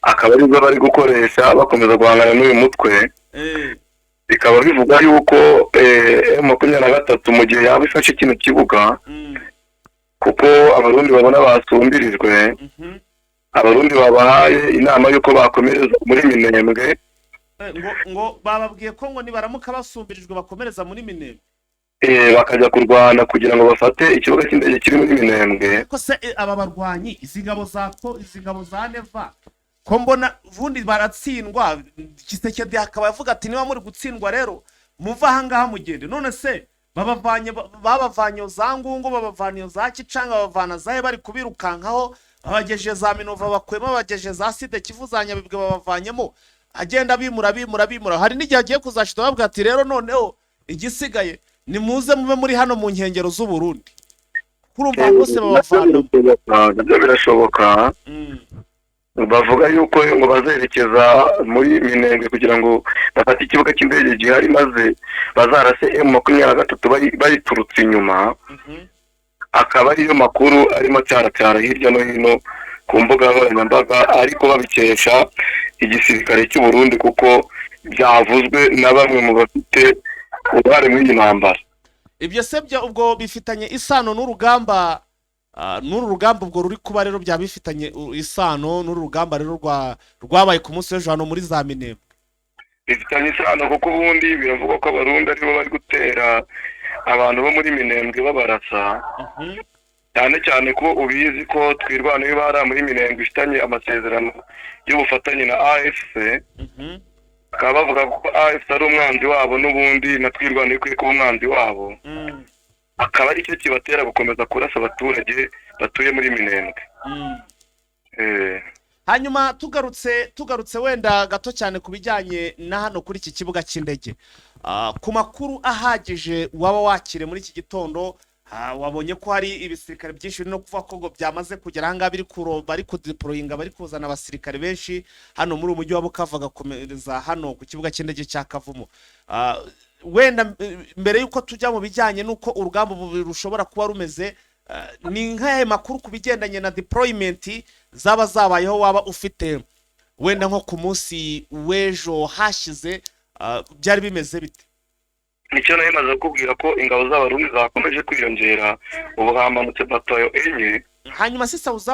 akaba aribwo bari gukoresha bakomeza guhangana n'uyu mutwe. Bikaba bivuga yuko M23 mu gihe yaba ifashe kino kibuga kuko abarundi babona basumbirijwe, abarundi babahaye inama yuko bakomereza muri Minembwe. ngo bababwiye ko ngo nibaramuka basumbirijwe bakomereza muri Minembwe, bakajya kurwana kugira ngo bafate ikibuga cy'indege kiri muri Minembwe. ko se aba barwanyi izi ngabo za neva ko mbona vundi baratsindwa. Kisekedi akaba yavuga ati niba muri gutsindwa rero muva ahangaha mugende. None se babavanye za Ngungu, babavanye za Kicanga, babavana zahe bari kubirukankaho, babageje za Minova bakwema, babageje za Side Kivu za Nyabibwe babavanyemo, agenda bimura. Hari n'igihe agiye kuzashita bavuga ati rero noneho igisigaye ni muze mube muri hano mu nkengero z'u Burundi. Kurumva bose babavana. Ibyo birashoboka. Bavuga yuko ngo bazerekeza muri Minembwe kugira ngo bafate ikibuga cy'indege gihari maze bazarase M23 bayiturutse inyuma. Akaba ariyo makuru arimo cyaracyara hirya no hino ku mbuga nkoranyambaga, ariko babikesha igisirikare cy'u Burundi kuko byavuzwe na bamwe mu bafite uruhare muri iyi ntambara. Ibyo se byo ubwo bifitanye isano n'urugamba ubwo ruri kuba rero bya bifitanye isano n'urugamba rero rwabaye ku munsi w'ejo hano muri za Minembwe. Bifitanye isano kuko ubundi biravugwa ko abarundi aribo bari gutera abantu bo muri Minembwe babarasa. Cyane cyane ko ubizi ko twirwanayo bara muri Minembwe ifitanye amasezerano y'ubufatanye na AFC. Akaba bavuga ko AFC ari umwanzi wabo n'ubundi na twirwanayo kuri kuba umwanzi wabo. Akaba ari cyo kibatera gukomeza kurasa abaturage batuye muri Minembwe. Hanyuma tugarutse wenda gato cyane kubijyanye na hano kuri iki kibuga cy'indege, ku makuru ahagije waba wakire muri iki gitondo, wabonye ko hari ibisirikare byinshi no kuvuga ko ngo byamaze kugera ahangaha bari kudeployinga, bari kuzana abasirikare benshi hano muri umujyi wa Bukavu gakomereza hano ku kibuga cy'indege cya Kavumu. Wenda mbere yuko tujya mu bijyanye nuko urugamba rushobora kuba rumeze, ni nk'ahe makuru kubigendanye na deployment zabayeho waba ufite wenda nko ku munsi w'ejo hashize, byari bimeze bite? Nicyo nayo maze kubwira ko ingabo z'abarundi zakomeje kwiyongera, ubu hamanutse batayo enye. Hanyuma si South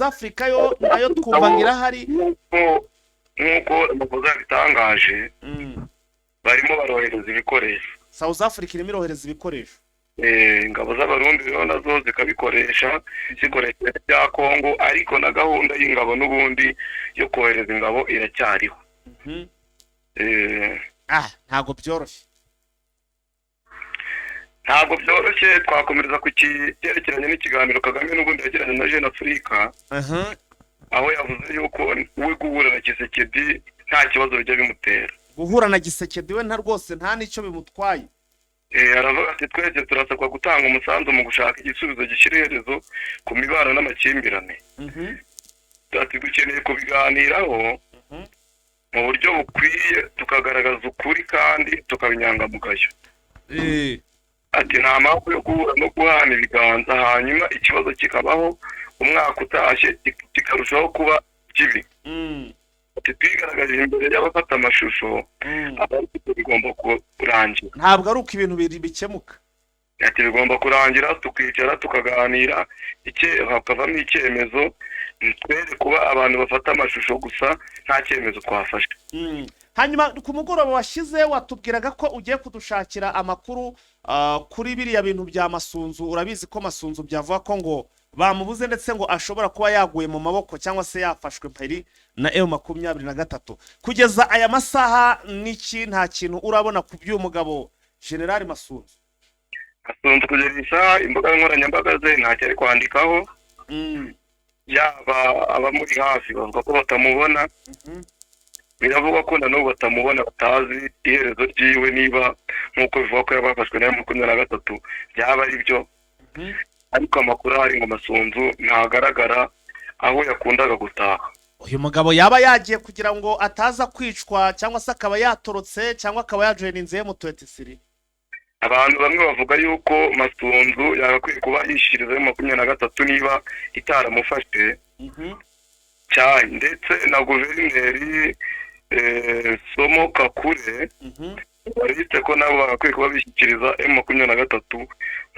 Africa yo nayo twumvangira hari nk'uko amakosa yabitangaje, barimo barohereza ibikoresho. South Africa irimo irohereza ibikoresho. Ingabo z'abarundi rero nazo zikoresha bya Kongo, ariko na gahunda y'ingabo n'ubundi yo kohereza ingabo iracyariho. Ntabwo byoroshye. Twakomereza ku cyerekeranye n'ikiganiro Kagame n'ubundi yagiranye na Jeune Africa, aho yavuze yuko we guhura na Kisekedi nta kibazo bijya bimutera. Guhura na Kisekedi we rwose nta n'icyo bimutwaye. Aravuga ati twese turasabwa gutanga umusanzu mu gushaka igisubizo gishyira iherezo ku mibano n'amakimbirane. Ati dukeneye kubiganiraho mu buryo bukwiye, tukagaragaza ukuri kandi tukabinyangamugayo. Ati nta mpamvu yo guhura no guhana ibiganza hanyuma ikibazo kikabaho umwaka utashye kikarushaho kuba kibi. Ati twigaragaje imbere y'abafata amashusho, abari bigomba kurangira. Ntabwo ari uko ibintu bikemuka. Ati bigomba kurangira, tukicara tukaganira, hakavamo icyemezo. Twere kuba abantu bafata amashusho gusa nta cyemezo twafashe. Hanyuma ku mugoroba washize watubwiraga ko ugiye kudushakira amakuru kuri biriya bintu bya Masunzu. Urabizi ko Masunzu byavuga ko ngo bamubuze ndetse ngo ashobora kuba yaguye mu maboko cyangwa se yafashwe mpari na M23. Kugeza aya masaha niki nta kintu urabona ku by'umugabo General Masunzu? Masunzu kugeza isaha imbuga nkoranyambaga ze ntacyo ari kwandikaho. Yaba abamuri hafi bavuga ko batamubona. Biravugwa ko n'ubu batamubona, batazi iherezo ryiwe niba nk'uko bivuga ko yabafashwe na M23 byaba ari byo. Ariko amakuru ahari ngo Masunzu ntagaragara aho yakundaga gutaha. Uyu mugabo yaba yagiye kugira ngo ataza kwicwa cyangwa se akaba yatorotse cyangwa akaba yajoininze M23. Abantu bamwe bavuga yuko Masunzu yagakwiye kuba yishiriza M23 niba itaramufashe. cyayi ndetse na guverineri Somo Kakure barite ko nabo bakwiye kuba bishyikiriza M23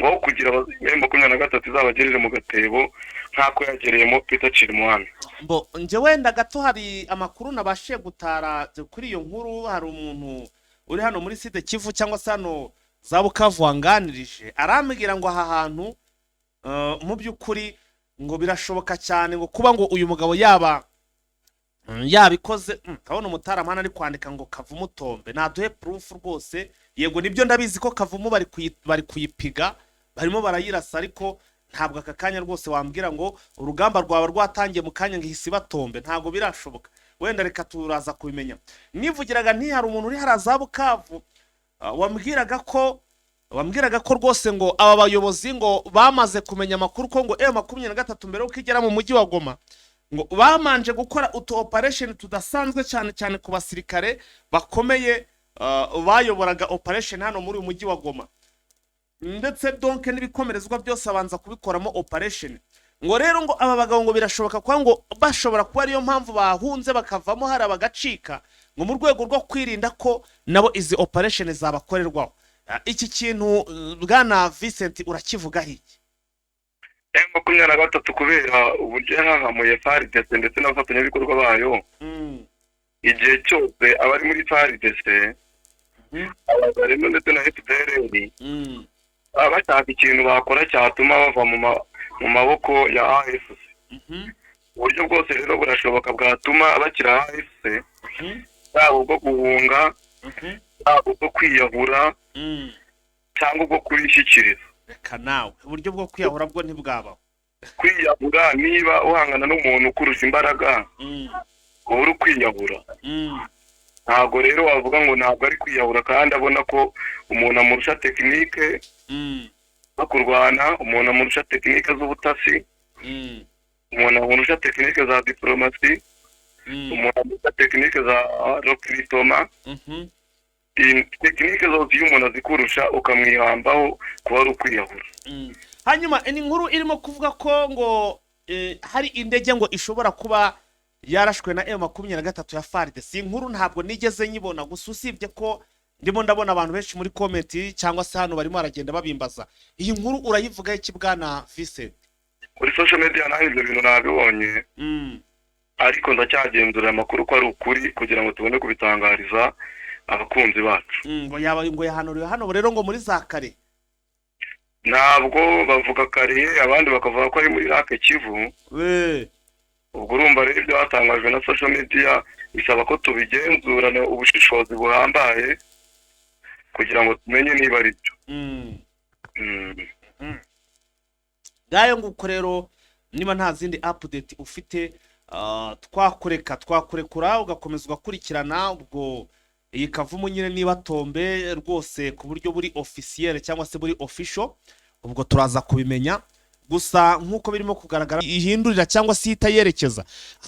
ngo kugira M23 izabagerere mu gatebo nk'ako yagereyemo Peter Chirimwami. Mbo nje wenda gato hari amakuru nabashe gutara kuri iyo nkuru. Hari umuntu uri hano muri site Kivu cyangwa se hano za Bukavu wanganirije arambwira ngo aha hantu mu by'ukuri ngo birashoboka cyane ngo kuba ngo uyu mugabo yabikoze. Kabona umutaramana ari kwandika ngo Kavumu tombe naduhe proof rwose. Yego nibyo ndabizi ko Kavumu bari kuyipiga barimo barayirasa, ariko ntabwo aka kanya rwose wambwira ngo urugamba rwawe rwatangiye mu kanya ngihisi batombe. Ntabwo birashoboka. Wenda reka turaza kubimenya. Nivugiraga nti hari umuntu uri haraza Bukavu wambwiraga ko rwose ngo aba bayobozi ngo bamaze kumenya amakuru ko ngo M23 mbere uko igera mu mujyi wa Goma ngo bamanje gukora utu operation tudasanzwe cyane ku basirikare bakomeye bayoboraga operation hano muri uyu mujyi wa Goma, ndetse donc n'ibikomerezwa byose abanza kubikoramo operation. Ngo rero ngo aba bagabo ngo birashoboka kwa ngo bashobora kuba ariyo mpamvu bahunze bakavamo hari abagacika ngo mu rwego rwo kwirinda ko nabo izi operation zabakorerwaho. Iki kintu bwana Vincent urakivuga hiki? M23 kubera uburyo yahahamuye FARDC ndetse n'abafatanyabikorwa bayo igihe cyose abari muri FARDC abagarino ndetse na FDLR abashaka ikintu bakora cyatuma bava mu maboko ya AFC. Uburyo bwose rero burashoboka bwatuma bakira AFC yabo bwo guhunga yabo bwo kwiyahura cyangwa bwo kurishyikiriza. Reka nawe uburyo bwo kwiyahura bwo ntibwabaho. Kwiyahura niba uhangana n'umuntu kurusha imbaraga uri kwiyahura. Ntabwo rero wavuga ngo ntabwo ari kwiyahura kandi abona ko umuntu amurusha tekinike zo kurwana, umuntu amurusha tekinike z'ubutasi, umuntu amurusha tekinike za diplomasi, umuntu amurusha tekinike za recruitment. Tekinike zose iyo umuntu azikurusha ukamwihambaho kuba ari ukwiyahura. Hanyuma ni inkuru irimo kuvuga ko ngo hari indege ngo ishobora kuba yarashwe na M23 ya FARDC. Inkuru ntabwo nigeze nyibona, gusa usibye ko ndimo ndabona abantu benshi muri comment cyangwa se hano barimo aragenda babimbaza. Iyi nkuru urayivuga iki bwana Vincent? Kuri social media naho ibyo bintu nabibonye, ariko ndacyagenzura amakuru ko ari ukuri kugira ngo tubone kubitangariza abakunzi bacu. Ngo yaba ngo yahanuriwe hano rero ngo muri za kare. Ntabwo bavuga kare, abandi bakavuga ko ari muri rake Kivu. Ubwo urumva rero ibyo batangajwe na social media bisaba ko tubigenzurana ubushishozi buhambaye kugira ngo tumenye niba ari byo. Gayo nguko rero niba nta zindi update ufite twakurekura ugakomeza ugakurikirana ubwo iyi Kavumu nyine niba tombe rwose ku buryo buri officiel cyangwa se buri official, ubwo turaza kubimenya. Gusa nkuko birimo kugaragara ihindurira cyangwa se itayerekeza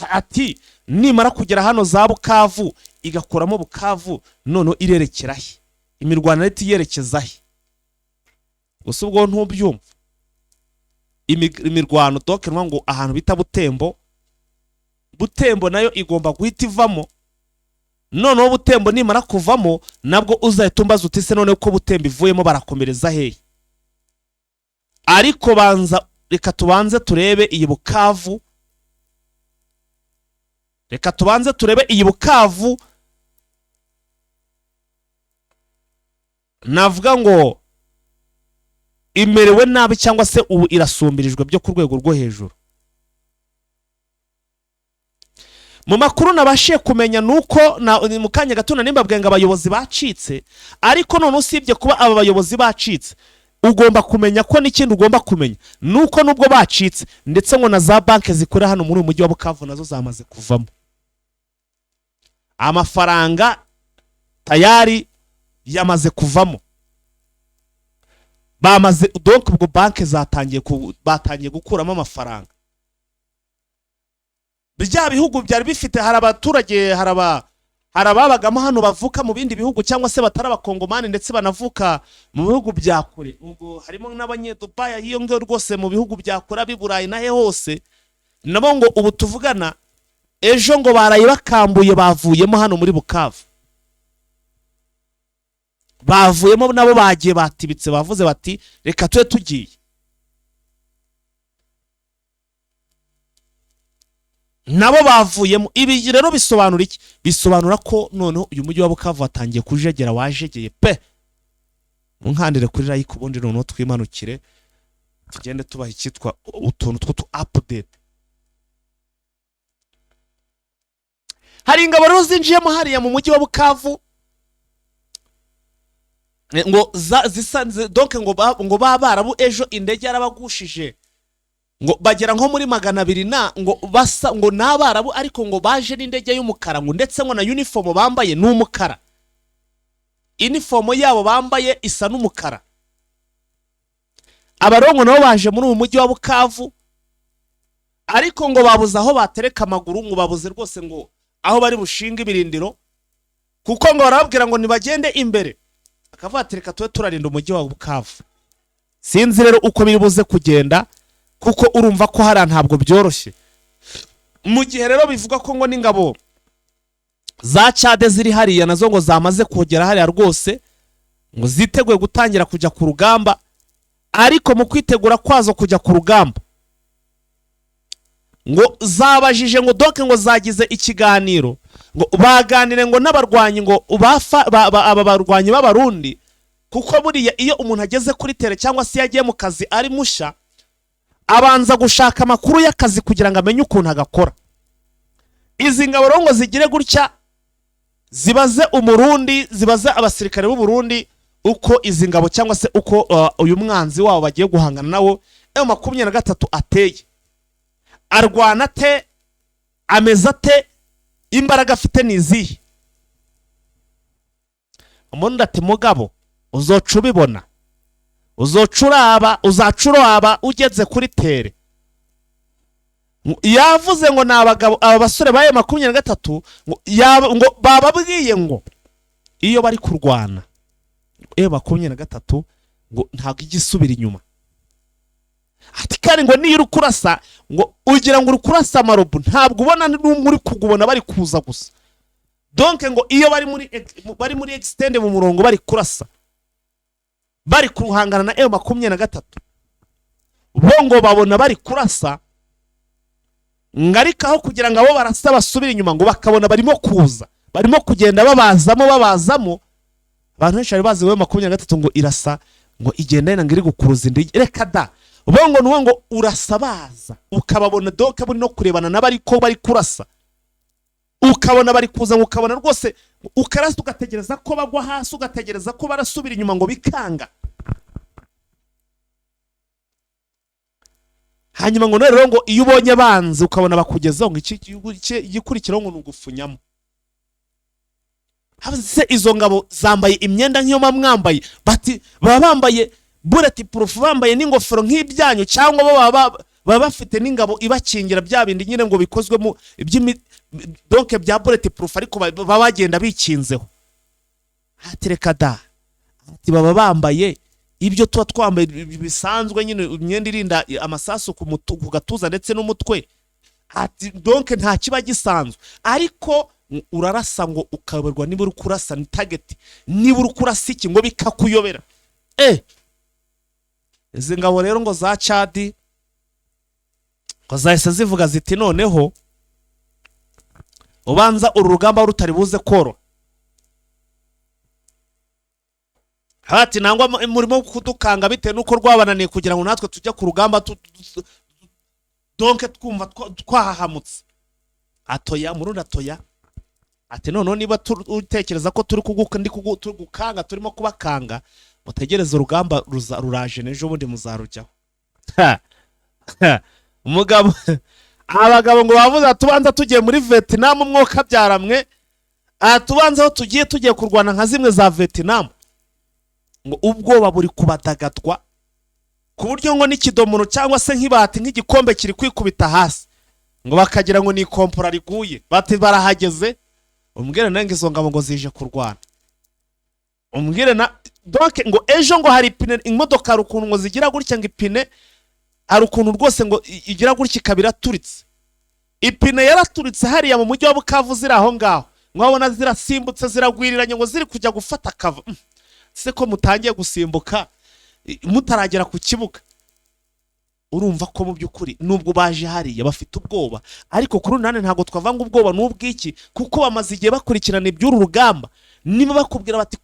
ati nimara kugera hano za Bukavu igakoramo Bukavu none irerekera he, imirwana leti yerekeza he. Gusa ubwo ntubyumva imirwano tokenwa ngo ahantu bita Butembo nayo igomba guhita ivamo. None Butembo nimara kuvamo nabwo uzahita umbaza uti se none ko Butembo ivuyemo barakomereza hehe. Ariko reka tubanze turebe iyi Bukavu. Reka tubanze turebe iyi Bukavu. Navuga ngo imerewe nabi cyangwa se ubu irasumbirijwe byo ku rwego rwo hejuru. Mu makuru nabashiye kumenya nuko mu kanya gato nimbabwenga abayobozi bacitse, ariko none usibye kuba aba bayobozi bacitse ugomba kumenya ko n'ikindi ugomba kumenya nuko nubwo bacitse ndetse ngo na za banke zikora hano muri umujyi wa Bukavu nazo zamaze kuvamo. Amafaranga tayari yamaze kuvamo. Bamaze donc ubwo banke batangiye gukuramo amafaranga. Bijya bihugu byari bifite hari abaturage harababagamo hano bavuka mu bindi bihugu cyangwa se batari abakongomani ndetse banavuka mu bihugu bya kure. Ubwo harimo n'abanye Dubai hiyo ngo rwose mu bihugu bya kure biburayi nahe hose. Nabo ngo ubu tuvugana ejo ngo baraye bakambuye bavuyemo hano muri Bukavu, bavuyemo nabo bagiye batibitse bavuze bati reka tube tugiye. Nabo bavuyemo. Ibi rero bisobanura iki? Bisobanura ko noneho uyu mujyi wa Bukavu watangiye kujegera, wajegeye pe. Munkandire kuri like ubundi noneho twimanukire tugende tubaha ikitwa utuntu tw'utu update. Hari ingabo rero zinjiyemo hariya mu mujyi wa Bukavu ngo zisanze donc ngo babarabu ejo indege yarabagushije ngo bagera nko muri 200 na ngo basa ngo nabarabu ariko ngo baje n'indege y'umukara ngo ndetse ngo na uniform bambaye n'umukara, uniform yabo bambaye isa n'umukara. Abarongo nabo baje muri uyu mujyi wa Bukavu ariko ngo babuze aho batereka amaguru, ngo babuze rwose ngo aho bari bushinga ibirindiro, kuko ngo barababwira ngo nibagende imbere, akavuga ati reka tuwe turarinda umujyi wa Bukavu. Sinzi rero uko biri buze kugenda, kuko urumva ko hari ntabwo byoroshye. Mu gihe rero bivuga ko ngo n'ingabo za Chade ziri hariya nazo ngo zamaze kugera hariya rwose, ngo ziteguye gutangira kujya ku rugamba, ariko mu kwitegura kwazo kujya ku rugamba ngo zabajije ngo doke ngo zagize ikiganiro ngo baganire ngo n'abarwanyi ngo aba barwanyi b'abarundi, kuko buriya iyo umuntu ageze kuri tere cyangwa se yagiye mu kazi ari musha abanza gushaka amakuru y'akazi kugira ngo amenye ukuntu agakora. Izi ngabo rero ngo zigire gutya zibaze umurundi, zibaze abasirikare b'u Burundi uko izi ngabo cyangwa se uko uyu mwanzi wabo bagiye guhangana nawo M23 ateye, arwana te, ameza te, imbaraga afite nizihe. Umuntu ati mugabo uzocubibona, uzacuraba ugeze kuri tere. Yavuze ngo nabagabo aba basore baye 23 ngo bababwiye ngo iyo bari kurwana 23 ngo ntago igisubira inyuma. Ati kandi ngo niyo urukurasa ngo ugira ngo urukurasa amarobo ntabwo ubona n'umuri kugubona bari kuza gusa. Donc ngo iyo bari muri extend mu murongo bari kurasa, bari kuhangana na M23 bo ngo babona bari kurasa, ngarikaho kugira ngo abo barasa basubira inyuma ngo bakabona barimo kuza, barimo kugenda babazamo. Abantu benshi bazi we 23 ngo irasa ngo igenda ina ngiri gukuruza indi reka da bongo nuwo ngo urasabaza ukababona doke buri no kurebana nabari ko bari kurasa, ukabona bari kuza, ukabona rwose ukarasa ugategereza ko bagwa hasi, ugategereza ko barasubira inyuma ngo bikanga. Hanyuma ngo rero ngo iyo ubonye banze ukabona bakugezaho ngo iki gikurikiraho ngo nugufunyamo. Habuze izo ngabo zambaye imyenda nk'iyo mwambaye, bati baba bambaye bulletproof, bambaye n'ingofero nk'ibyanyu, cyangwa baba bafite n'ingabo ibakingira bya bindi nyine ngo bikozwe mu donc bya bulletproof ariko baba bagenda bikinzeho. Hatereka da ati baba bambaye ibyo tuba twambaye bisanzwe nyine imyenda irinda amasasu ku gatuza ndetse n'umutwe. Ati donc nta kiba gisanzwe, ariko urarasa ngo ukaberwa niba uri kurasa ni target, niba uri kurasa iki ngo bikakuyobera. Izi ngabo rero ngo za Chad ngo zahise zivuga ziti noneho ubanza uru rugamba rutari buze koro. Hati nangwa murimo kudukanga bite nuko rwabananiye kugira ngo natwe tujya ku rugamba donc twumva twahahamutse. Atoya murundi atoya ati none niba utekereza ko turi kugukanga turimo kubakanga, mutegereze urugamba ruraje nejo bundi muzarujyaho. Umugabo abagabo ngo bavuze tubanza tugiye muri Vietnam umwuka byaramwe, tubanza aho tugiye kurwana nka zimwe za Vietnam, ngo ubwoba buri kubadagatwa ku buryo ngo n'ikidomoro cyangwa se nk'ibati nk'igikombe kiri kwikubita hasi ngo bakagira ngo ni kompora riguye, bati barahageze. Umbwire nange izo ngabo ngo zije kurwana, umbwire na donc ngo ejo ngo hari ipine imodoka rukuntu ngo zigira gutya ngo ipine hari ukuntu rwose ngo igira gutya kabira turitse ipine yaraturitse hariya mu mujyi wa Bukavu ziri aho ngaho, mwabona zirasimbutse ziragwiriranye ngo ziri kujya gufata kava. Se ko mutangiye gusimbuka mutaragera ku kibuga, urumva ko mu by'ukuri nubwo baje hariya bafite ubwoba, ariko kuri nane ntago twavanga ubwoba n'ubwiki, kuko bamaze igihe bakurikirana iby'uru rugamba. Niba bakubwira bati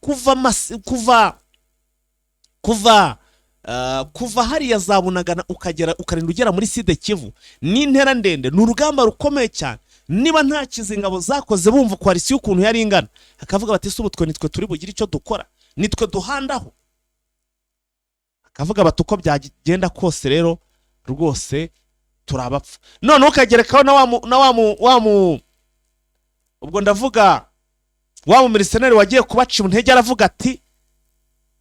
kuva hariya zabunagana ukagera ukarinda ugera muri side Kivu ni intera ndende, ni urugamba rukomeye cyane. Niba nta kizingabo zakoze bumva koalisiyo ukuntu yari ingana, akavuga bati subutwe nitwe turi bugire icyo dukora, nitwe duhandaho, akavuga bati uko byagenda kose rero rwose turabapfa. None ukagerekaho na ubwo ndavuga wa mu mercenary wagiye kubaca intege, aravuga ati,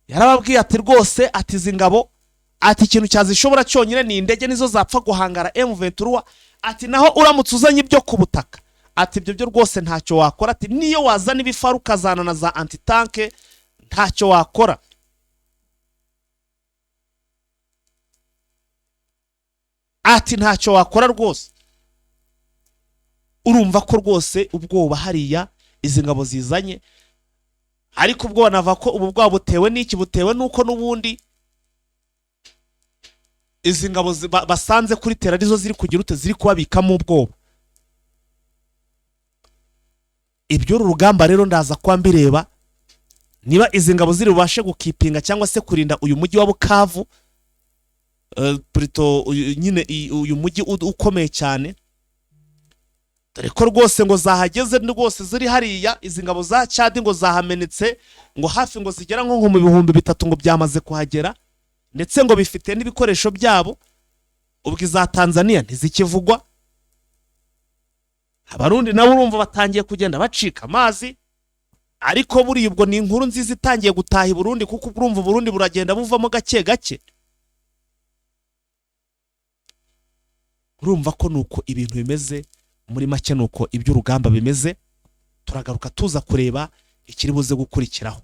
yarababwiye ati rwose ati zingabo ati ikintu cyazishobora cyonyine ni indege nizo zapfa guhangara M23, ati naho uramutse uzanye ibyo ku butaka ati ibyo byo rwose ntacyo wakora, ati niyo wazana ibifaru kazana na za antitanke ntacyo wakora. Ati ntacyo wakora rwose. Urumva ko rwose ubwoba hariya izi ngabo zizanye, ariko ubwo banava ko ubu bwabo butewe n'iki, butewe nuko nubundi izi ngabo basanze kuri tera arizo ziri kugira ute, ziri kubabikamo ubwoba. Ibyo rugamba rero ndaza kwa mbireba niba izi ngabo ziri bubashe gukipinga cyangwa se kurinda uyu mujyi wa Bukavu, plutôt nyine uyu mujyi ukomeye cyane, dore ko rwose ngo zahageze rwose ziri hariya. Izi ngabo za Chad ngo zahamenetse, ngo hafi ngo zigera nko mu 3,000 ngo byamaze kuhagera, ndetse ngo bifite n'ibikoresho byabo. Ubwo za Tanzania ntizikivugwa, abarundi nabo urumva batangiye kugenda bacika amazi, ariko buri ubwo ni inkuru nziza itangiye gutaha i Burundi, kuko urumva Burundi buragenda buvamo gake gake. Urumva ko nuko ibintu bimeze muri make, nuko iby'urugamba bimeze. Turagaruka tuza kureba ikiri buze gukurikiraho.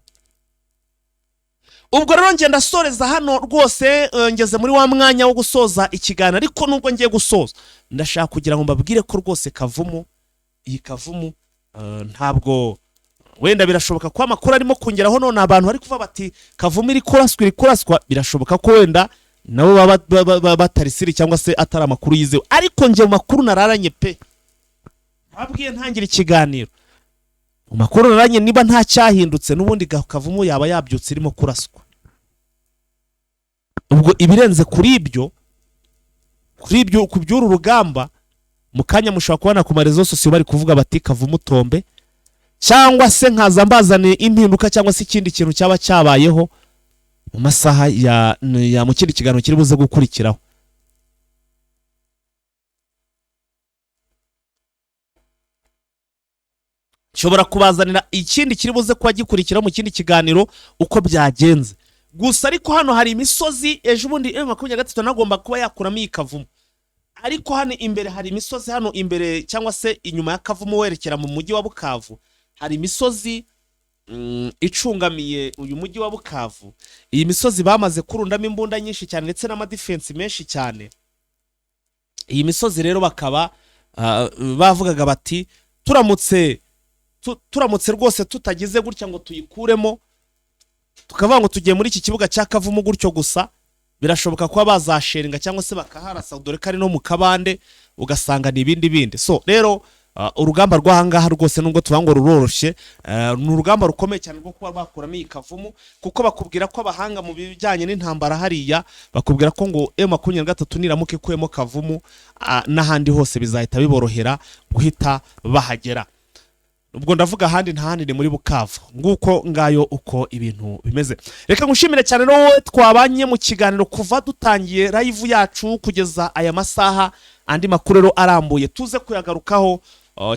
Ubwo rero ngenda soreza hano rwose, ngeze muri wa mwanya wo gusoza ikiganiro, ariko nubwo ngiye gusoza ndashaka kugira ngo mbabwire ko rwose Kavumu, iyi Kavumu ntabwo wenda birashoboka ko amakuru arimo kongeraho none abantu bari kuva bati Kavumu iri kuraswa, birashoboka ko wenda nabo batarisiri cyangwa se atari amakuru yizewe, ariko ngiye mu makuru nararanye pe, babwiye ntangira ikiganiro mu makuru nararanye, niba nta cyahindutse n'ubundi Kavumu yaba yabyutse irimo kuraswa. Ubwo ibirenze kuri ibyo ku by'uru rugamba, mu kanya mushobora kubona ku marezo sosiyo bari kuvuga bati Kavumu tombe, cyangwa se nkaza mbazaniye impinduka cyangwa se ikindi kintu cyaba cyabayeho mu masaha ya mu kindi kiganiro kiri buze gukurikiraho. Nshobora kubazanira ikindi kiri buze kuba gikurikira mu kindi kiganiro uko byagenze. Gusa ariko hano hari imisozi, ejo bundi M23 nagomba kuba yakuramo iyi Kavumu, ariko hano imbere hari imisozi, hano imbere cyangwa se inyuma ya Kavumu werekera mu mujyi wa Bukavu hari imisozi icungamiye uyu mujyi wa Bukavu. Iyi misozi bamaze kurundamo imbunda nyinshi cyane ndetse n'amadefense menshi cyane. Iyi misozi rero bakaba bavugaga bati turamutse rwose tutagize gutya ngo tuyikuremo, tukavuga ngo tugiye muri iki kibuga cya Kavumu gutyo gusa, birashoboka kuba bazasheringa cyangwa se bakaharasa, dore ko ari no mu kabande ugasanga ni ibindi. So rero urugamba rw'ahangaha rwose nubwo tuvuga ngo ruroroshye, ni urugamba rukomeye cyane rwo kuba bakuramo iyi Kavumu, kuko bakubwira ko abahanga mu bijyanye n'intambara hariya bakubwira ko ngo M23 niramuke kwemo Kavumu n'ahandi hose bizahita biborohera guhita bahagera. Ubwo ndavuga ahandi ntahandi ni muri Bukavu. Nguko ngayo uko ibintu bimeze. Reka ngushimire cyane no twabanye mu kiganiro kuva dutangiye live yacu kugeza aya masaha. Andi makuru rero arambuye tuze kuyagarukaho,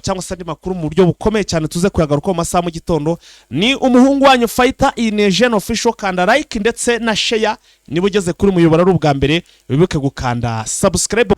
cyangwa se andi makuru mu buryo bukomeye cyane tuze kuyagarukaho masaha mu gitondo. Ni umuhungu wanyu Fighter Inegen official, kanda like ndetse na share niba ugeze kuri muyobora ari ubwa mbere, wibuke gukanda subscribe.